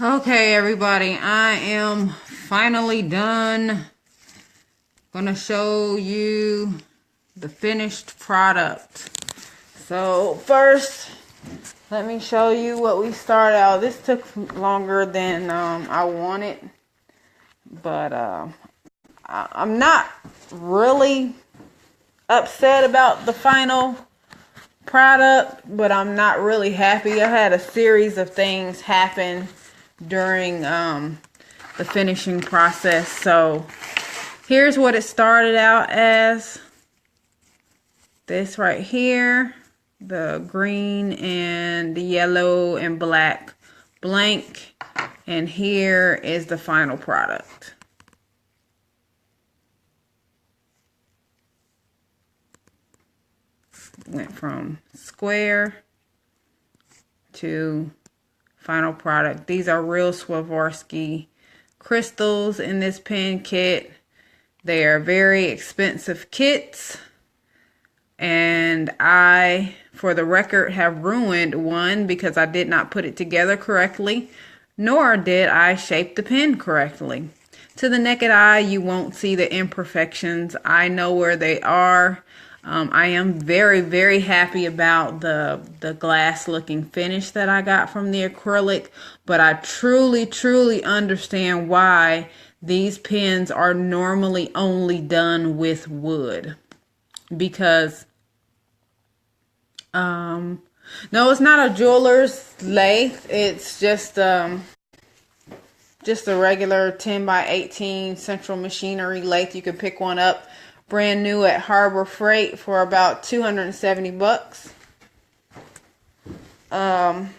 Okay, everybody, I am finally done. Gonna show you the finished product. So first, let me show you what we started out. This took longer than I wanted, but I'm not really upset about the final product, but I'm not really happy. I had a series of things happen during the finishing process. So here's what it started out as. This right here, the green and the yellow and black blank, and here is the final product. Went from square to final product. These are real Swarovski crystals in this pen kit. They are very expensive kits, and I, for the record, have ruined one because I did not put it together correctly, nor did I shape the pen correctly. To the naked eye, you won't see the imperfections. I know where they are. I am very, very happy about the glass looking finish that I got from the acrylic, but I truly, truly understand why these pens are normally only done with wood. Because, no, it's not a jeweler's lathe. It's just a regular 10 by 18 central machinery lathe. You can pick one up brand new at Harbor Freight for about $270. And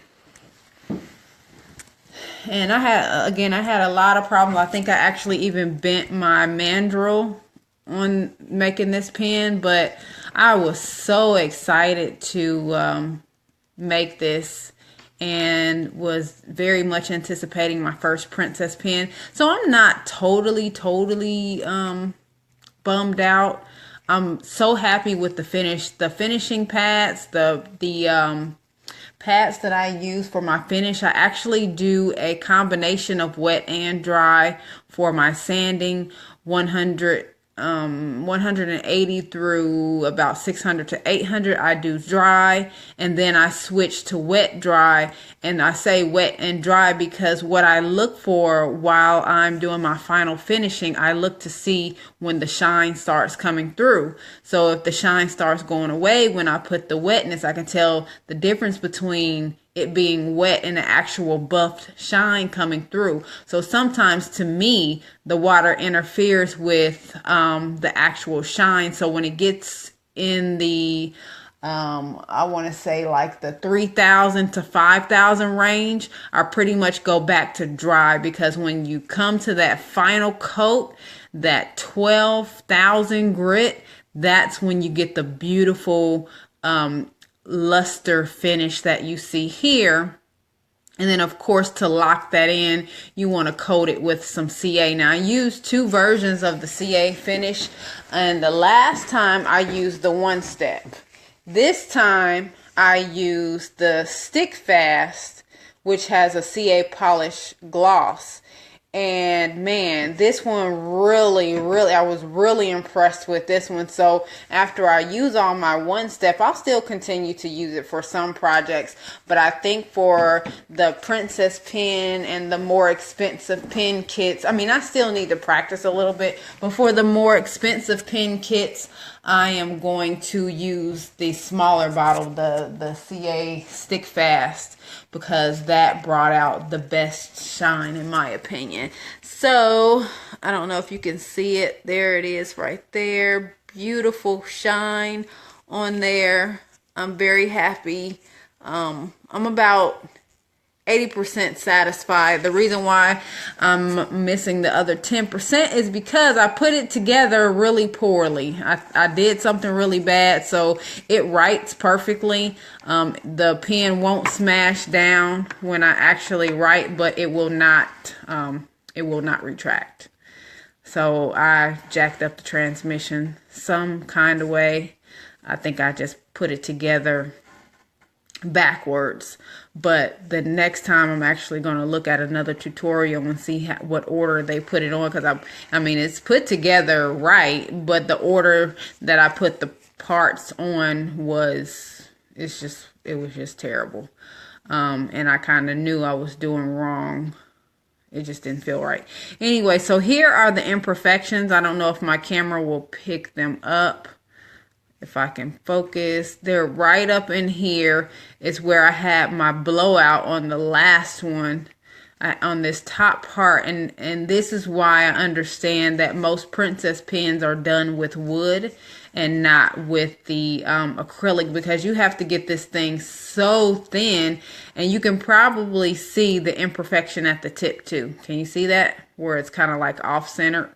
I had a lot of problems. I think I actually even bent my mandrel on making this pen, but I was so excited to make this and was very much anticipating my first princess pen. So I'm not totally bummed out. I'm so happy with the finish. The finishing pads, the pads that I use for my finish, I actually do a combination of wet and dry for my sanding. 180 through about 600 to 800 I do dry, and then I switch to wet dry. And I say wet and dry because what I look for while I'm doing my final finishing, I look to see when the shine starts coming through. So if the shine starts going away when I put the wetness, I can tell the difference between it being wet and the actual buffed shine coming through. So sometimes to me, the water interferes with the actual shine. So when it gets in the, I want to say like the 3,000 to 5,000 range, I pretty much go back to dry, because when you come to that final coat, that 12,000 grit, that's when you get the beautiful luster finish that you see here. And then of course, to lock that in, you want to coat it with some CA. Now I used two versions of the CA finish, and the last time I used the one step. This time I used the Stick Fast, which has a CA polish gloss. And man, this one really, I was really impressed with this one. So after I use all my one step, I'll still continue to use it for some projects. But I think for the princess pen and the more expensive pen kits, I mean, I still need to practice a little bit. But for the more expensive pen kits, I am going to use the smaller bottle, the CA Stick Fast, because that brought out the best shine in my opinion. So I don't know if you can see it. There it is right there. Beautiful shine on there. I'm very happy. I'm about 80% satisfied. The reason why I'm missing the other 10% is because I put it together really poorly. I did something really bad, so it writes perfectly. The pen won't smash down when I actually write, but it will not retract. So I jacked up the transmission some kind of way. I think I just put it together backwards. But the next time I'm actually going to look at another tutorial and see what order they put it on, because I mean it's put together right, but the order that I put the parts on was it was just terrible. And I kind of knew I was doing wrong. It just didn't feel right. Anyway, so here are the imperfections. I don't know if my camera will pick them up. If I can focus, they're right up in here. It's where I had my blowout on the last one, on this top part. And this is why I understand that most princess pins are done with wood and not with the acrylic, because you have to get this thing so thin, and you can probably see the imperfection at the tip too. Can you see that? Where it's kind of like off-centered.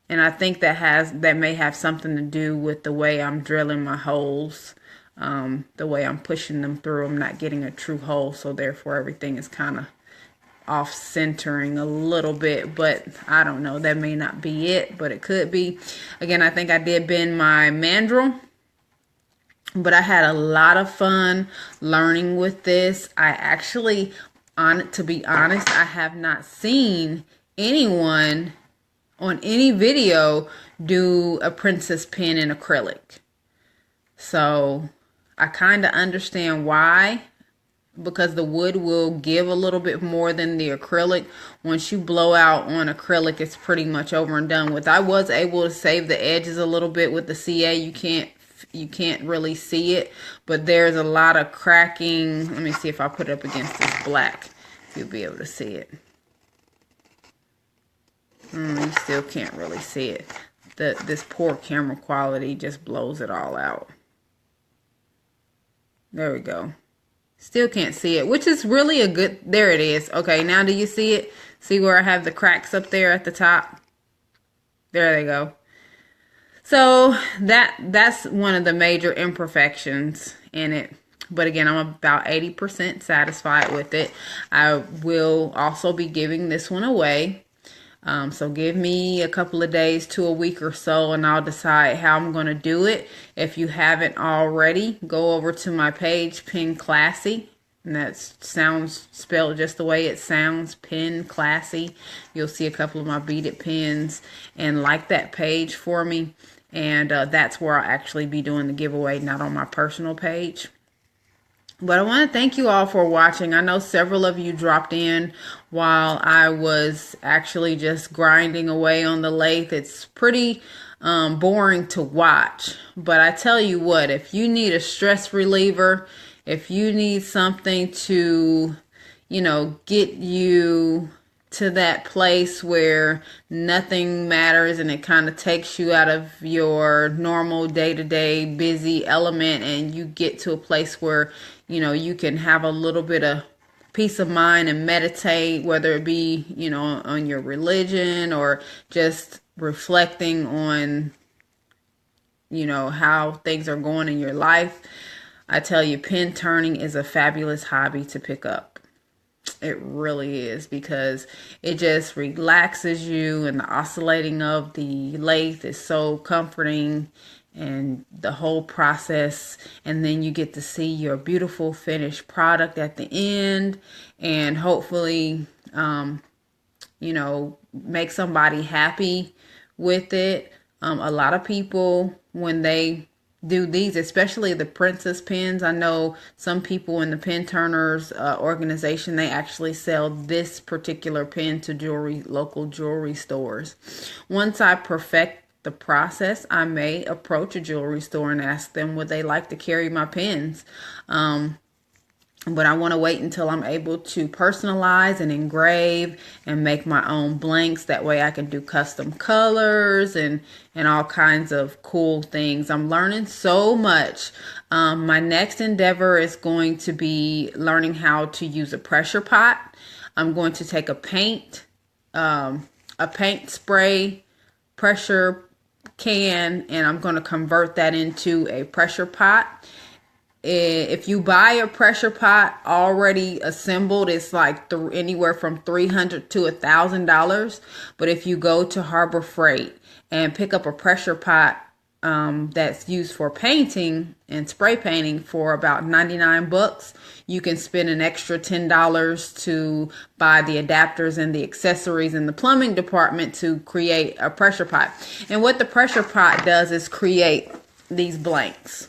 And I think that may have something to do with the way I'm drilling my holes, the way I'm pushing them through. I'm not getting a true hole, so therefore everything is kind of off-centering a little bit, but I don't know. That may not be it, but it could be. Again, I think I did bend my mandrel, but I had a lot of fun learning with this. I actually, to be honest, I have not seen anyone on any video do a princess pin in acrylic. So I kind of understand why, because the wood will give a little bit more than the acrylic. Once you blow out on acrylic, it's pretty much over and done with. I was able to save the edges a little bit with the CA. You can't really see it, but there's a lot of cracking. Let me see if I put it up against this black, you'll be able to see it. You still can't really see it. This poor camera quality just blows it all out. There we go. Still can't see it, which is really a good, there it is. Okay, now do you see it? See where I have the cracks up there at the top? There they go. So that's one of the major imperfections in it. But again, I'm about 80% satisfied with it. I will also be giving this one away. So give me a couple of days to a week or so, and I'll decide how I'm going to do it. If you haven't already, go over to my page, Pin Classy. And that sounds spelled just the way it sounds, Pin Classy. You'll see a couple of my beaded pins, and like that page for me. And that's where I'll actually be doing the giveaway, not on my personal page. But I want to thank you all for watching. I know several of you dropped in while I was actually just grinding away on the lathe. It's pretty boring to watch. But I tell you what, if you need a stress reliever, if you need something to, get you to that place where nothing matters and it kind of takes you out of your normal day-to-day busy element, and you get to a place where you can have a little bit of peace of mind and meditate, whether it be on your religion or just reflecting on how things are going in your life. I tell you, pin turning is a fabulous hobby to pick up. It really is, because it just relaxes you, and the oscillating of the lathe is so comforting, and the whole process, and then you get to see your beautiful finished product at the end, and hopefully make somebody happy with it. A lot of people, when they do these, especially the princess pins, I know some people in the Pin Turners organization, they actually sell this particular pin to local jewelry stores. Once I perfect the process, I may approach a jewelry store and ask them would they like to carry my pins. But I want to wait until I'm able to personalize and engrave and make my own blanks. That way I can do custom colors and all kinds of cool things. I'm learning so much. My next endeavor is going to be learning how to use a pressure pot. I'm going to take a paint spray pressure can, and I'm going to convert that into a pressure pot. If you buy a pressure pot already assembled, it's like anywhere from $300 to $1,000. But if you go to Harbor Freight and pick up a pressure pot that's used for painting and spray painting for about 99 bucks. You can spend an extra $10 to buy the adapters and the accessories in the plumbing department to create a pressure pot. And what the pressure pot does is create these blanks.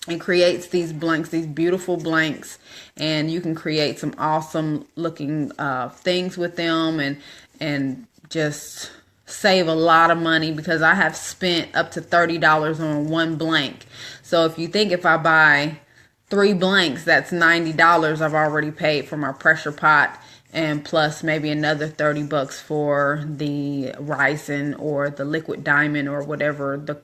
It creates these blanks, these beautiful blanks, and you can create some awesome looking things with them, and just save a lot of money, because I have spent up to $30 on one blank. So if you think, if I buy 3 blanks, that's $90 I've already paid for my pressure pot, and plus maybe another 30 bucks for the Ryzen or the liquid diamond or whatever the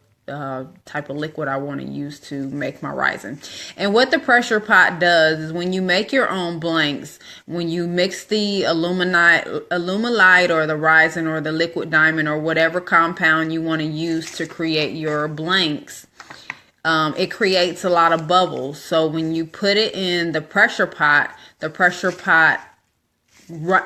type of liquid I want to use to make my Ryzen. And what the pressure pot does is, when you make your own blanks, when you mix the Aluminite or the Ryzen or the liquid diamond or whatever compound you want to use to create your blanks, it creates a lot of bubbles. So when you put it in the pressure pot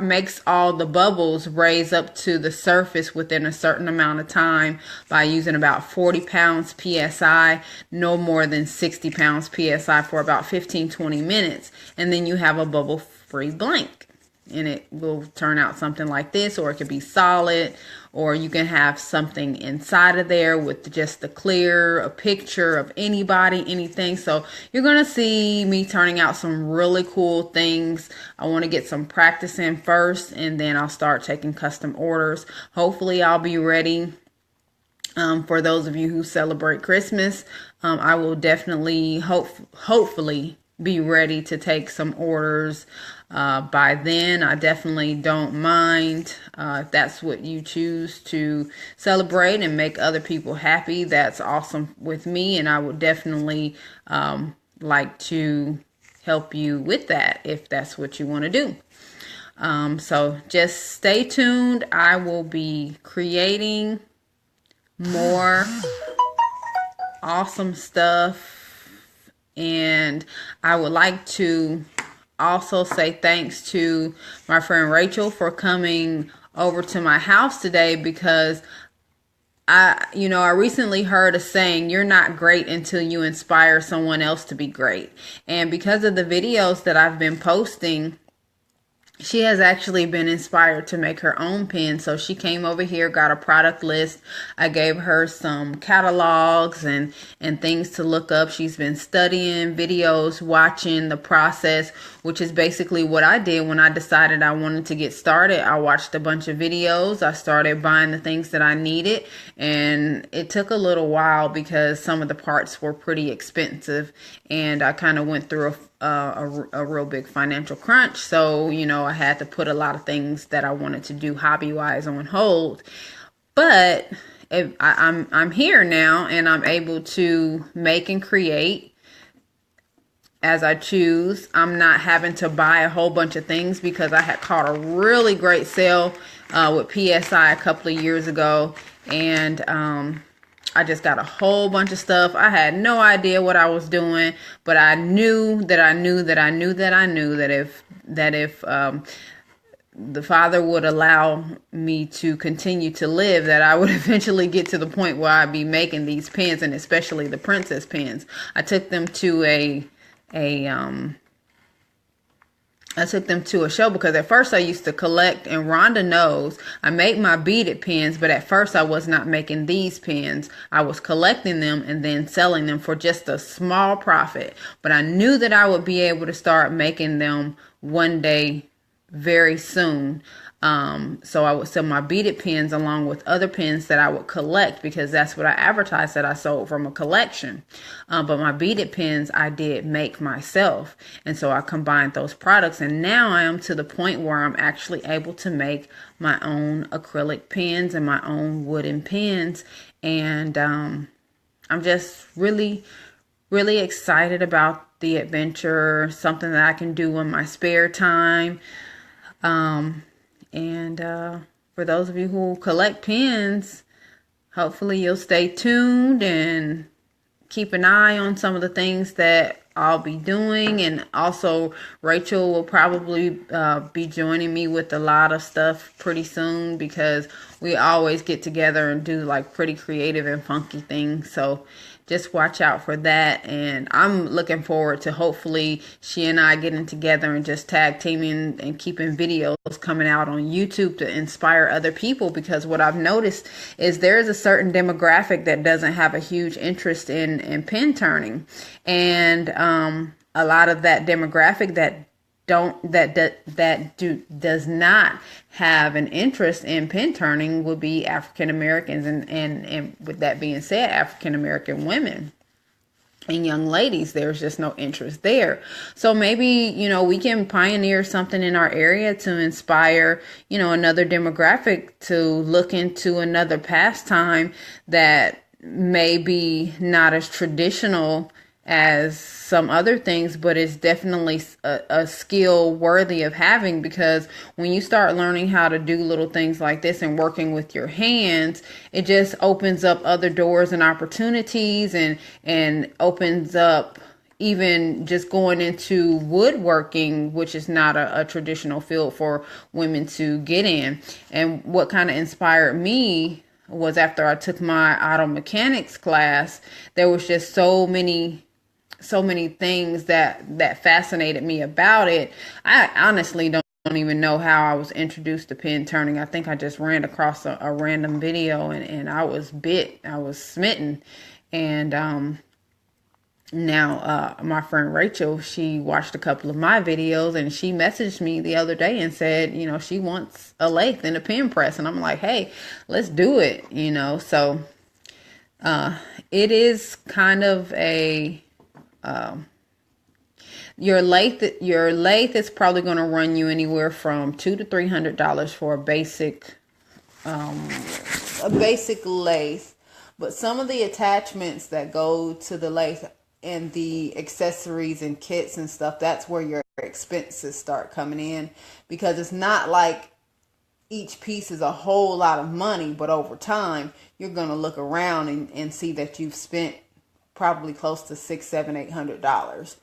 makes all the bubbles raise up to the surface within a certain amount of time by using about 40 pounds PSI, no more than 60 pounds PSI, for about 15-20 minutes. And then you have a bubble-free blank. And it will turn out something like this, or it could be solid, or you can have something inside of there with just the clear, a picture of anybody, anything. So you're going to see me turning out some really cool things. I want to get some practice in first, and then I'll start taking custom orders. Hopefully I'll be ready. For those of you who celebrate Christmas, I will definitely, hopefully be ready to take some orders by then. I definitely don't mind if that's what you choose to celebrate and make other people happy. That's awesome with me, and I would definitely like to help you with that if that's what you want to do. So just stay tuned. I will be creating more awesome stuff. And I would like to also say thanks to my friend Rachel for coming over to my house today, because I recently heard a saying, you're not great until you inspire someone else to be great. And because of the videos that I've been posting, she has actually been inspired to make her own pen. So she came over here, got a product list. I gave her some catalogs and things to look up. She's been studying videos, watching the process, which is basically what I did when I decided I wanted to get started. I watched a bunch of videos. I started buying the things that I needed, and it took a little while because some of the parts were pretty expensive, and I kind of went through a real big financial crunch. So, I had to put a lot of things that I wanted to do hobby-wise on hold. But I'm here now, and I'm able to make and create as I choose. I'm not having to buy a whole bunch of things, because I had caught a really great sale with PSI a couple of years ago, and I just got a whole bunch of stuff. I had no idea what I was doing, but I knew that if the Father would allow me to continue to live, that I would eventually get to the point where I'd be making these pens, and especially the princess pens. I took them to a show, because at first I used to collect, and Rhonda knows I make my beaded pens, but at first I was not making these pens. I was collecting them and then selling them for just a small profit. But I knew that I would be able to start making them one day very soon. So I would sell my beaded pens along with other pens that I would collect, because that's what I advertised that I sold from a collection. But my beaded pens I did make myself. And so I combined those products, and now I am to the point where I'm actually able to make my own acrylic pens and my own wooden pens. And I'm just really, really excited about the adventure, something that I can do in my spare time. And for those of you who collect pens, hopefully you'll stay tuned and keep an eye on some of the things that I'll be doing. And also Rachel will probably be joining me with a lot of stuff pretty soon, because we always get together and do like pretty creative and funky things. So just watch out for that. And I'm looking forward to hopefully she and I getting together and just tag teaming and keeping videos coming out on YouTube to inspire other people. Because what I've noticed is there is a certain demographic that doesn't have a huge interest in pin turning. And a lot of that demographic does not have an interest in pin turning would be African Americans, and with that being said, African American women and young ladies, there's just no interest there. So maybe, we can pioneer something in our area to inspire, another demographic to look into another pastime that may be not as traditional as some other things, but it's definitely a skill worthy of having. Because when you start learning how to do little things like this and working with your hands, it just opens up other doors and opportunities, and opens up even just going into woodworking, which is not a traditional field for women to get in. And what kind of inspired me was after I took my auto mechanics class, there was just so many things that fascinated me about it. I honestly don't even know how I was introduced to pin turning. I think I just ran across a random video, and I was smitten. And now my friend Rachel, she watched a couple of my videos, and she messaged me the other day and said, she wants a lathe and a pin press. And I'm like, hey, let's do it. So it is kind of a your lathe is probably going to run you anywhere from $200 to $300 for a basic lathe. But some of the attachments that go to the lathe and the accessories and kits and stuff, that's where your expenses start coming in, because it's not like each piece is a whole lot of money, but over time you're going to look around and see that you've spent probably close to $600, $700, $800.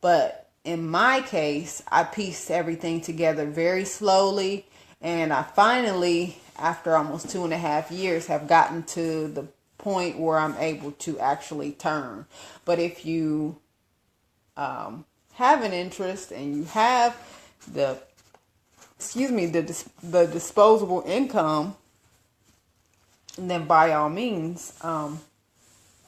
But in my case, I pieced everything together very slowly, and I finally, after almost 2.5 years, have gotten to the point where I'm able to actually turn. But if you have an interest and you have the disposable income, then by all means,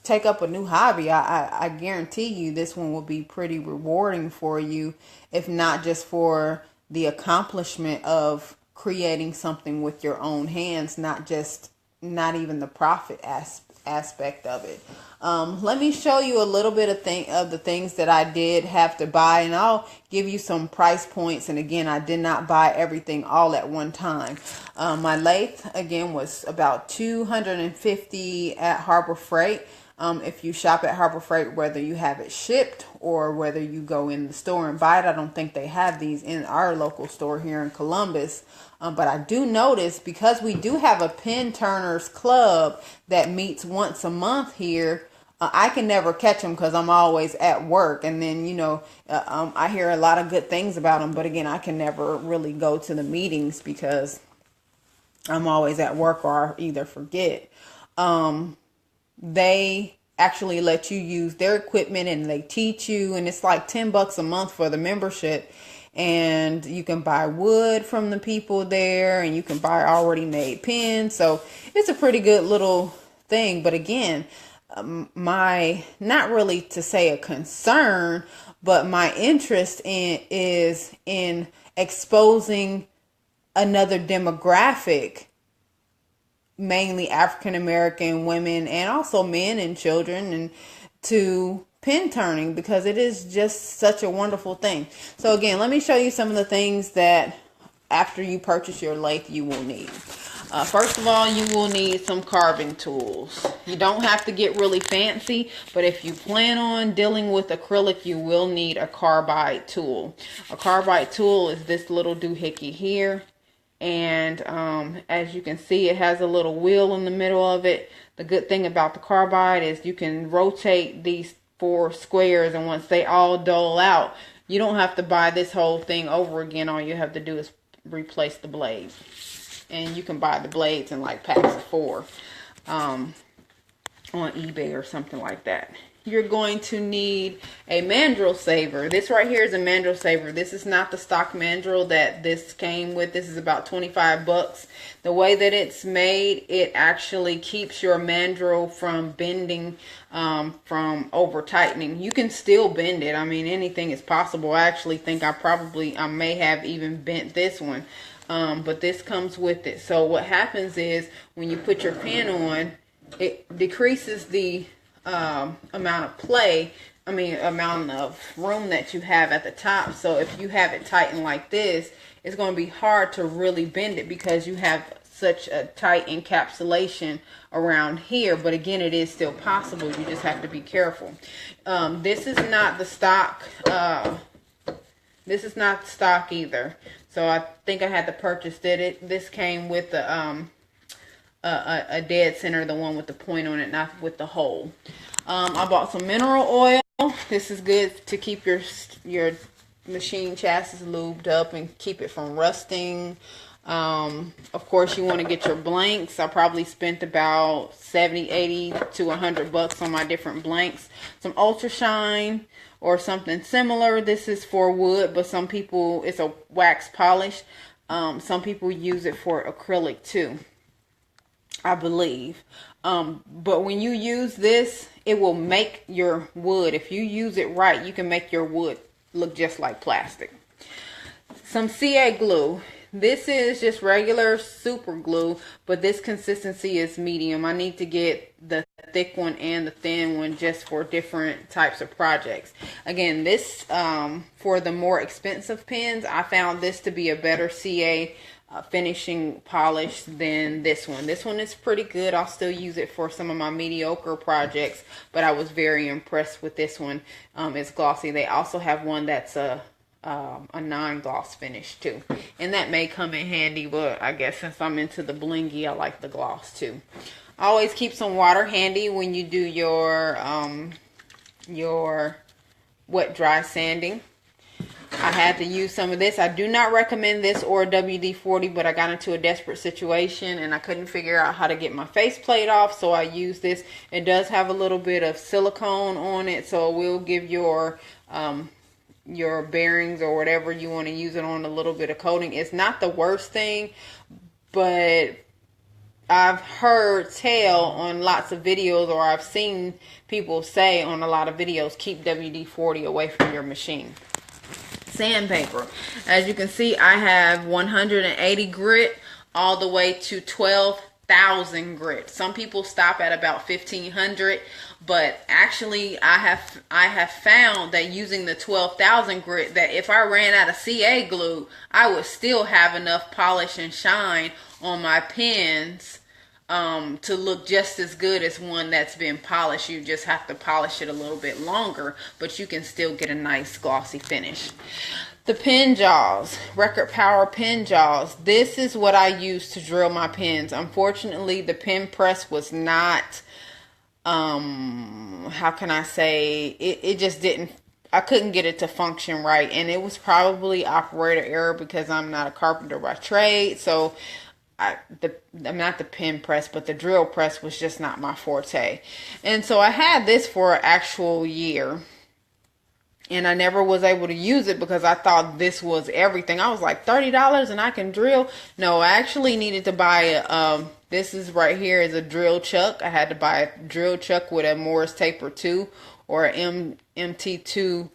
take up a new hobby. I guarantee you this one will be pretty rewarding for you, if not just for the accomplishment of creating something with your own hands, not even the profit aspect of it. Let me show you a little bit of the things that I did have to buy, and I'll give you some price points. And again, I did not buy everything all at one time. My lathe, again, was about $250 at Harbor Freight. If you shop at Harbor Freight, whether you have it shipped or whether you go in the store and buy it, I don't think they have these in our local store here in Columbus. But I do notice, because we do have a pin turners club that meets once a month here, I can never catch them because I'm always at work. And then, I hear a lot of good things about them. But again, I can never really go to the meetings because I'm always at work or I either forget. They actually let you use their equipment and they teach you, and it's like $10 a month for the membership. And you can buy wood from the people there, and you can buy already made pins. So it's a pretty good little thing. But again, not really to say a concern, but my interest is in exposing another demographic, mainly African American women and also men and children, and to pin turning, because it is just such a wonderful thing. So again, let me show you some of the things that after you purchase your lathe you will need. First of all, you will need some carving tools. You don't have to get really fancy, but if you plan on dealing with acrylic, you will need a carbide tool. A carbide tool is this little doohickey here. And as you can see, it has a little wheel in the middle of it. The good thing about the carbide is you can rotate these 4 squares, and once they all dull out, you don't have to buy this whole thing over again. All you have to do is replace the blades, and you can buy the blades in like packs of 4 on eBay or something like that. You're going to need a mandrel saver. This right here is a mandrel saver. This is not the stock mandrel that this came with. This is about 25 bucks. The way that it's made, it actually keeps your mandrel from bending, from over tightening. You can still bend it. I mean, anything is possible. I actually think I may have even bent this one. But this comes with it. So what happens is when you put your pin on, it decreases the amount of room that you have at the top. So if you have it tightened like this, it's going to be hard to really bend it because you have such a tight encapsulation around here. But again, it is still possible. You just have to be careful. This is not the stock. This is not stock either. So I think I had to purchase it. This came with the a dead center, the one with the point on it, not with the hole. I bought some mineral oil. This is good to keep your machine chassis lubed up and keep it from rusting. Of course, you want to get your blanks. I probably spent about 70, 80 to 100 bucks on my different blanks. Some Ultra Shine or something similar. This is for wood, but some people, it's a wax polish. Some people use it for acrylic too, I believe. But when you use this, it will make your wood, if you use it right, you can make your wood look just like plastic. Some CA glue. This is just regular super glue, but this consistency is medium. I need to get the thick one and the thin one just for different types of projects. Again, this, for the more expensive pens, I found this to be a better CA finishing polish than this one. This one is pretty good. I'll still use it for some of my mediocre projects, but I was very impressed with this one. It's glossy. They also have one that's a non-gloss finish too, and that may come in handy, but I guess since I'm into the blingy, I like the gloss too. Always keep some water handy when you do your wet dry sanding. I had to use some of this. I do not recommend this or WD-40, but I got into a desperate situation and I couldn't figure out how to get my faceplate off, so I used this. It does have a little bit of silicone on it, so it will give your bearings or whatever you want to use it on a little bit of coating. It's not the worst thing, but I've heard tell on lots of videos, or I've seen people say on a lot of videos, keep WD-40 away from your machine. Sandpaper. As you can see, I have 180 grit all the way to 12,000 grit. Some people stop at about 1,500, but actually I have found that using the 12,000 grit, that if I ran out of CA glue, I would still have enough polish and shine on my pens to look just as good as one that's been polished. You just have to polish it a little bit longer, but you can still get a nice glossy finish. The pen jaws, Record Power pen jaws. This is what I use to drill my pens. Unfortunately, the pen press was not, how can I say, it just didn't, I couldn't get it to function right, and it was probably operator error because I'm not a carpenter by trade. So I'm not the pen press, but the drill press was just not my forte. And so I had this for an actual year, and I never was able to use it because I thought this was everything. I was like, $30 and I can drill? No, I actually needed to buy this is right here is a drill chuck. I had to buy a drill chuck with a Morris taper 2 or an MT2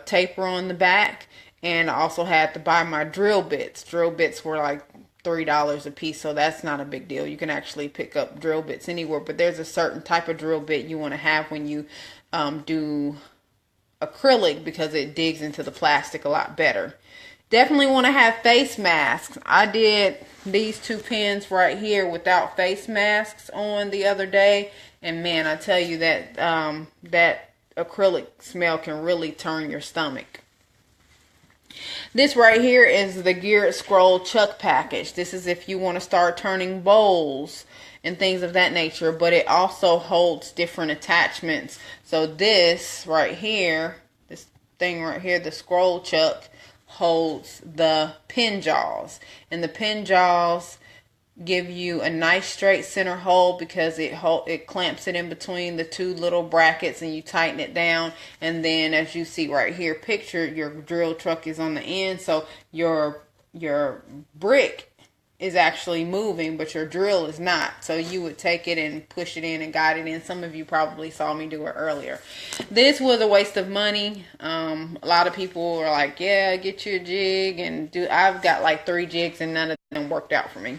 taper on the back. And I also had to buy my drill bits. Drill bits were like $3 a piece, so that's not a big deal. You can actually pick up drill bits anywhere, but there's a certain type of drill bit you want to have when you do acrylic because it digs into the plastic a lot better. Definitely want to have face masks. I did these 2 pens right here without face masks on the other day, and man, I tell you that that acrylic smell can really turn your stomach. This right here is the Geared Scroll Chuck package. This is if you want to start turning bowls and things of that nature, but it also holds different attachments. So this right here, this thing right here, the scroll chuck, holds the pin jaws, and the pin jaws give you a nice straight center hole because it clamps it in between the two little brackets, and you tighten it down. And then, as you see right here pictured, your drill truck is on the end, so your brick is actually moving, but your drill is not. So you would take it and push it in and guide it in. Some of you probably saw me do it earlier. This was a waste of money. A lot of people were like, yeah, get you a jig and do. I've got like 3 jigs and none of them worked out for me.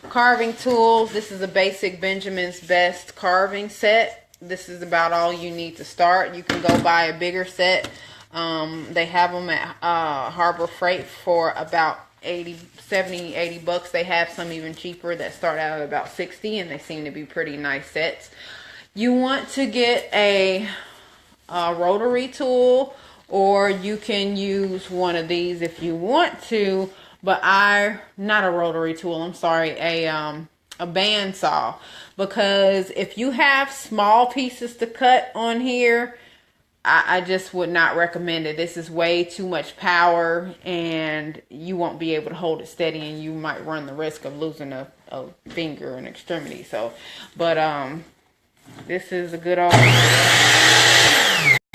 Carving tools. This is a basic Benjamin's Best carving set. This is about all you need to start. You can go buy a bigger set. They have them at Harbor Freight for about 70, 80 bucks. They have some even cheaper that start out at about 60, and they seem to be pretty nice sets. You want to get a rotary tool, or you can use one of these if you want to, but not a rotary tool, I'm sorry, a bandsaw, because if you have small pieces to cut on here, I just would not recommend it. This is way too much power, and you won't be able to hold it steady, and you might run the risk of losing a finger and extremity. So, but this is a good old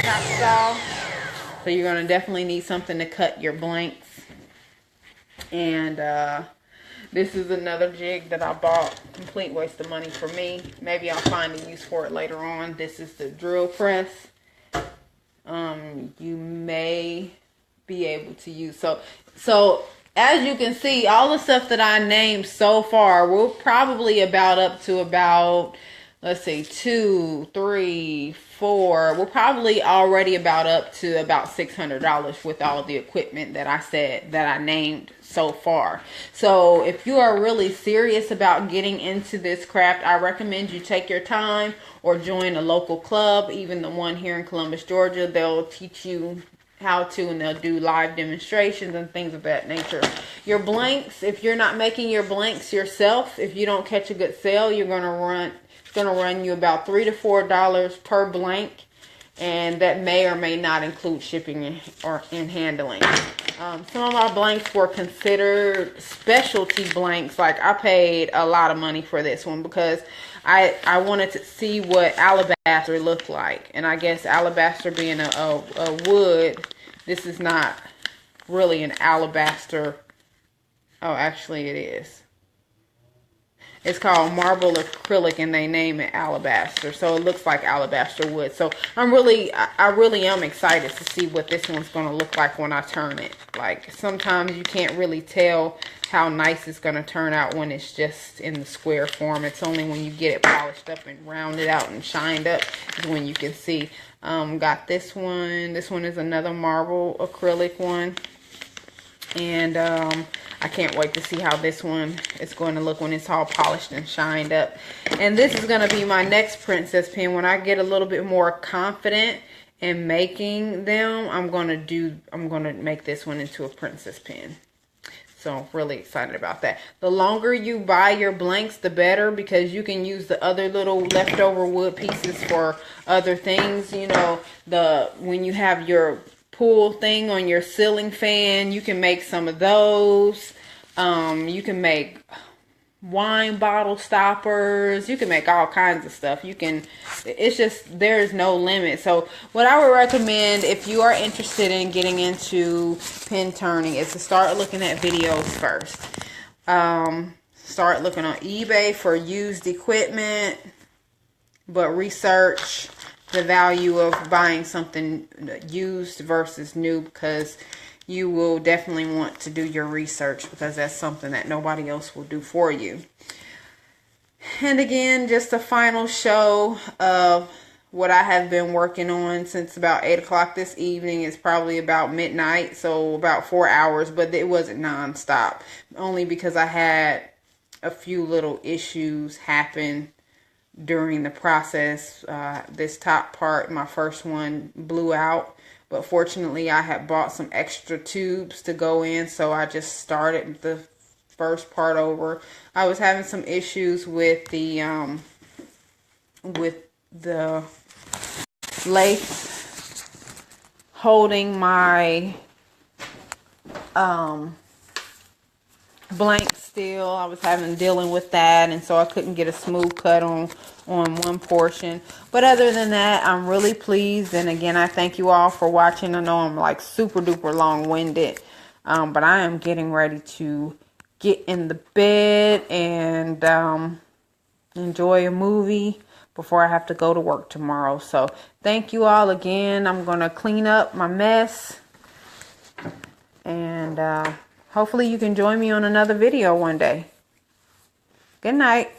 chop saw. So you're gonna definitely need something to cut your blanks. And this is another jig that I bought. Complete waste of money for me. Maybe I'll find a use for it later on. This is the drill press. You may be able to use. So as you can see, all the stuff that I named so far, we're probably up to about, let's see, 2, 3, 4. We're probably already up to about $600 with all the equipment that I named so far. So if you are really serious about getting into this craft, I recommend you take your time or join a local club, even the one here in Columbus, Georgia. They'll teach you how to, and they'll do live demonstrations and things of that nature. Your blanks, if you're not making your blanks yourself, if you don't catch a good sale, it's going to run you about $3 to $4 per blank, and that may or may not include shipping and handling. Some of my blanks were considered specialty blanks. Like, I paid a lot of money for this one because I wanted to see what alabaster looked like. And I guess alabaster being a wood, this is not really an alabaster. Oh, actually it is. It's called marble acrylic, and they name it alabaster. So it looks like alabaster wood. So I really am excited to see what this one's going to look like when I turn it. Like, sometimes you can't really tell how nice it's going to turn out when it's just in the square form. It's only when you get it polished up and rounded out and shined up is when you can see. Got this one. This one is another marble acrylic one. And I can't wait to see how this one is going to look when it's all polished and shined up. And this is going to be my next princess pin. When I get a little bit more confident in making them, I'm going to make this one into a princess pin. So really excited about that. The longer you buy your blanks, the better, because you can use the other little leftover wood pieces for other things. You know, when you have your pull thing on your ceiling fan, you can make some of those. You can make wine bottle stoppers. You can make all kinds of stuff. It's just, there's no limit. So what I would recommend if you are interested in getting into pin turning is to start looking at videos first. Start looking on eBay for used equipment, but research the value of buying something used versus new, because you will definitely want to do your research, because that's something that nobody else will do for you. And again, just a final show of what I have been working on since about 8 o'clock this evening. It's probably about midnight, so about 4 hours, but it wasn't nonstop, only because I had a few little issues happen during the process. This top part, my first one, blew out, but fortunately I had bought some extra tubes to go in, so I just started the first part over. I was having some issues with the lace holding my blank still. I was dealing with that, and so I couldn't get a smooth cut on one portion. But other than that, I'm really pleased. And again, I thank you all for watching. I know I'm like super duper long-winded, but I am getting ready to get in the bed and enjoy a movie before I have to go to work tomorrow. So thank you all again. I'm gonna clean up my mess, and hopefully you can join me on another video one day. Good night.